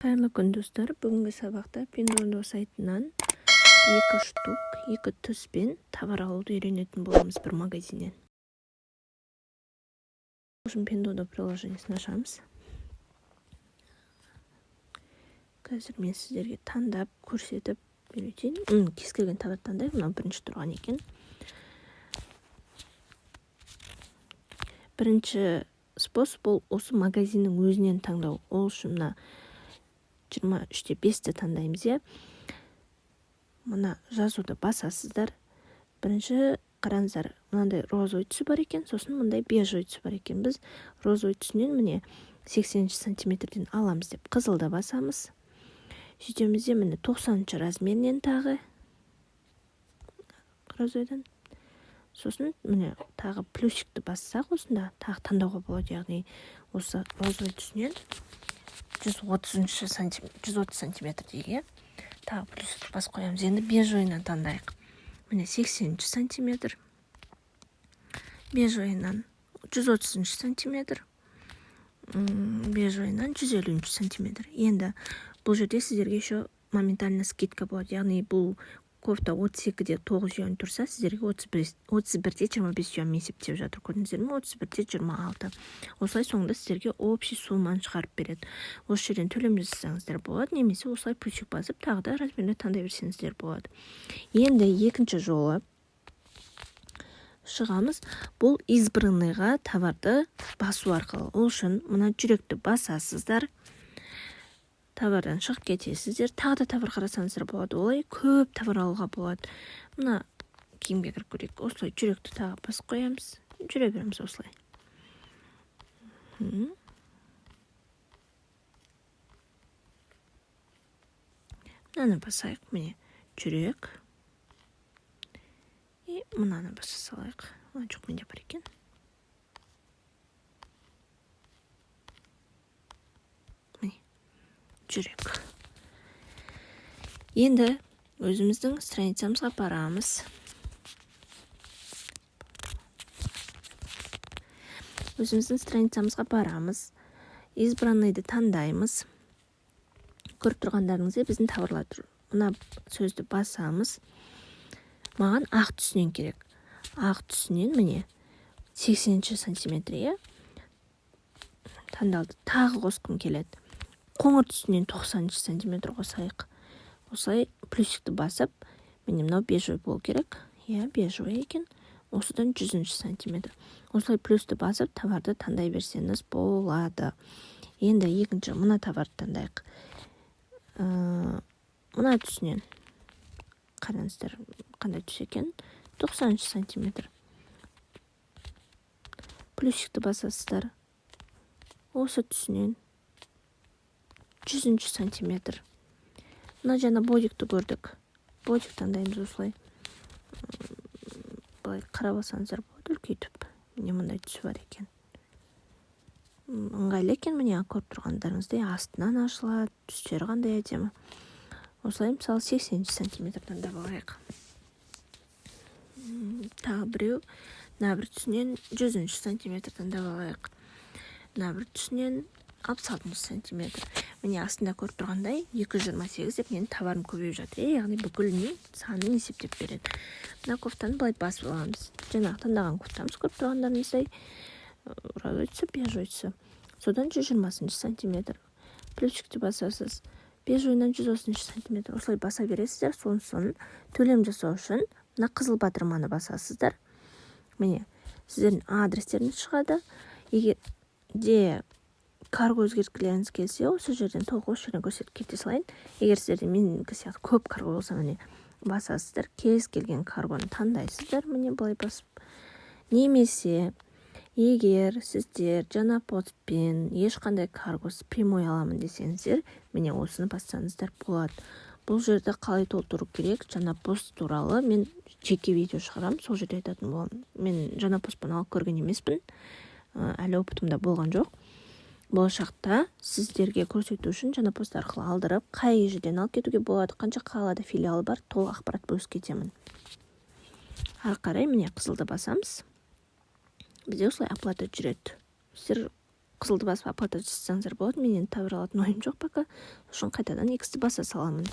Қайырлы күн достар, бүгінгі сабақта Pinduoduo сайтынан 2 штук, 2 түспен товар алуды үйренетін боламыз бір магазиннен. Үшін Pinduoduo приложениесін ашамыз. Қазір мен сіздерге таңдап, көрсетіп үйретейін. Кез келген товар таңдайық, мынау бірінші тұрған екен. Бірінші способ ол осы магазиннің өзінен таңдау. Ол үшін мына 23-те 5-ті таңдаймыз, е. Мына жазуды басасыздар. Бірінші қараңыздар, мынандай розовый түсі бар екен, сосын мындай бежевый түсі бар екен. Біз розовый түсінен міне 80 сантиметрден аламыз деп қызылды басамыз. Сөйтемізде міне 90 размерінен тағы розовыйдан. Сосын міне тағы плюсикті бассақ осында тағы таңдауға болады, яғни осы розовый түсінен 130 сантиметр дейге тағы плюсикті бас қоямыз. Енді бежевыйнан таңдайық. Міне 80 сантиметр. Бежевыйнан 130 сантиметр. Бежевыйнан 150 сантиметр. Енді бұл жерде сіздерге еще моментально скидка болады. Яғни бұл кофта 32-де 9 юань тұрса, сіздерге 31-де 25 юань есептеп жатыр. Көрдіңіздер ме? 31-де 26. Осылай соңында сіздерге общий сумманы шығарып береді. Осы жерден төлем жасасаңыздар болады, немесе осылай плюсик басып, тағы да размерді таңдай берсеңіздер болады. Енді екінші жолы шығамыз. Бұл избранныйға товарды басу арқылы. Ол үшін мына жүректі басасыздар. Товардан шығып кетесіздер. Тағы да товар қарасаңыздар болады. Олай көп товар алуға болады. Мына киімге кіріп көрейік. Осылай жүректі тағы басып қоямыз. Жүре береміз осылай. Мынаны басайық. Міне жүрек. И мынаны баса салайық. Жоқ, менде бар екен. Жүрек. Енді өзіміздің страницамызға барамыз. Избранныйды таңдаймыз. Көріп тұрғандарыңызда біздің товарлар. Мына сөзді басамыз. Маған ақ түсінен керек. Ақ түсінен міне 80 сантиметрге таңдалды. Тағы қосқым келеді. Қоңыр түсінен 90 сантиметр қосайық. Осылай плюсикті басып, міне мынау бежевый болу керек. Бежевый екен. Осыдан 100 сантиметр. Осылай плюсті басып, товарды таңдай берсеңіз болады. Енді екінші мына товарды таңдайық. Мына түсінен қараңыздар, қандай түс екен? 90 сантиметр. Плюсикті басасыздар. Осы түсінен 100 сантиметр. Мына жаңа бодикті көрдік. Бодик таңдаймыз осылай. Былай қарап алсаңыздар болады, үлкейтіп. Міне мындай түсі бар екен. Ыңғайлы екен, міне көріп тұрғандарыңыздай астынан ашылады, түстері қандай әдемі. Осылай мысалы 80 сантиметр таңдап алайық. Тағы біреу, мына бір түсінен 100 сантиметр таңдап алайық. Мына бір түсінен 66 сантиметр. Міне астында көріп тұрғандай 228 деп менің товарым көбейіп жатыр. Яғни бүкілінің санын есептеп береді. Мына кофтаны былай басып аламыз. Жаңағы таңдаған кофтамыз көріп тұрғандарыңыздай розовый түсі, бежевый түсі. Содан 120 сантиметр. Плюсикті басасыз. Бежевыйнан 130 сантиметр. Осылай баса бересіздер. Сосын төлем жасау үшін мына қызыл батырманы басасыздар. Міне сіздердің адрестеріңіз шығады. Егер де карго өзгерткілеріңіз келсе, осы жерден толық осы жерден көрсетіп кете салайын. Егер сіздерде менікі сияқты көп карго болса, міне басасыздар. Кез келген каргоны таңдайсыздар. Міне былай басып. Немесе егер сіздер жаңа постпен ешқандай каргосы прямой аламын десеңіздер, міне осыны бассаңыздар болады. Бұл жерді қалай толтыру керек, жаңа пост туралы мен жеке видео шығарам, сол жерде айтатын боламын. Мен жаңа постпен алып көрген емеспін. Әлі опытымда болған жоқ. Болашақта сіздерге көрсету үшін жаңа пост арқылы алдырып, қай жерден алып кетуге болады, қанша қалада филиалы бар, толық ақпарат бөлісіп кетемін. Ары қарай міне қызылды басамыз. Бізде осылай оплата жүреді. Сіздер қызылды басып оплата жасасаңыздар болады. Мен енді товар алатын ойым жоқ пока. Сол үшін қайтадан X-ті баса саламын.